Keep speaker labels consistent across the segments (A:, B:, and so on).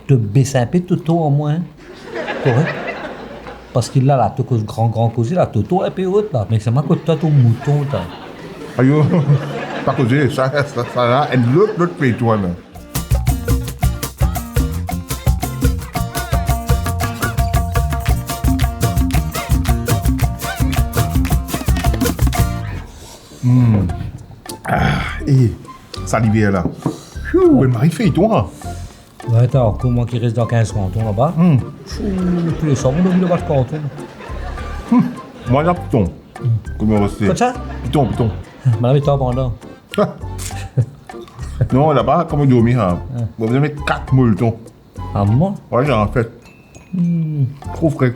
A: De baisser un peu Toto en moins. Correct. Parce qu'il a la Toto grand causé, la Toto un peu haute là. Mais c'est ma côte ton mouton là.
B: Aïe, pas causé, ça là, et l'autre pays, toi, là. Et salivé là. Phew, elle m'a fait toi.
A: Ouais, t'as encore moi qui reste dans 15 cantons là-bas. Tous les soirs, on a vu là-bas de canton.
B: Moi, là, piton. Comment on
A: Comme ça?
B: Piton.
A: Madame est en pendant.
B: Non, là-bas, comme on dormit, hein. Vous avez 4 moultons.
A: Ah, moi?
B: Ouais, j'en ai fait. Trop frais.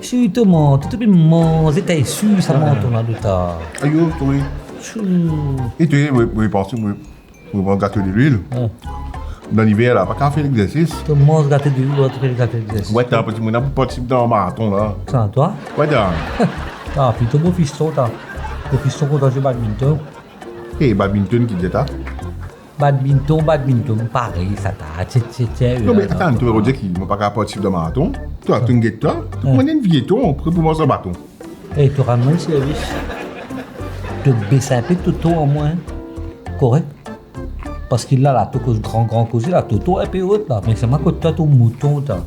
A: Si tu manges, tu peux manger, t'es sûr, ça monte là de ta.
B: Aïe, oui. Et tu es parti, vous allez gâter de l'huile. Dans l'hiver, là, pas qu'à faire l'exercice.
A: Tu manges gâté de l'huile, tu fais gâté de
B: Ouais, t'as un petit peu possible dans le marathon, là.
A: Ça, toi?
B: Ouais, t'as.
A: Ah, puis ton beau fiston, t'as. Le fiston qu'on a joué badminton.
B: Et badminton qui dit ça.
A: Badminton, pareil, ça t'a.
B: Non, mais attends, tu veux dire qu'il n'a pas qu'à possible dans le marathon. Toi, tu es un guetteur. Tu es un vieton, prêt pour manger un bâton.
A: Et tu ramènes le service. De baisser un peu Toto en moins. Correct. Parce qu'il a la Toto grand causé, la Toto un peu haute là. Mais c'est ma côte ton mouton là.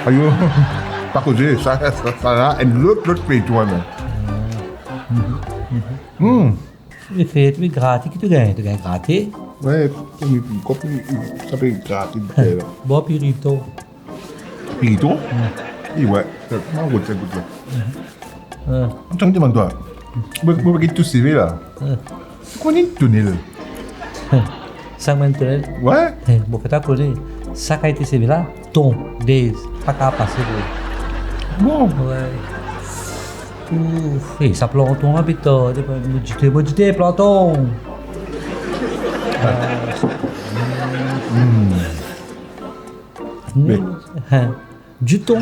B: Aïe, pas causé, ça là, et l'autre pays, toi, là.
A: Tu fais, tu gratter, qui tu gagnes? Tu gagnes gratter.
B: Ouais, ça peut gratter de terre.
A: Bon, pirito.
B: Pirito? Et ouais, c'est un gros truc là. Tu me demandes toi, je vais tout CV là. Qu'on est une tunnel?
A: Ça maintenant.
B: Ouais?
A: Bon, que tu as connu. Ça qui a été sévé là, ton, des, pas qu'à passer.
B: Bon.
A: Ouais. Ouf, et ça planton là, putain. Maudité, planton.
B: Mais.
A: Du thon.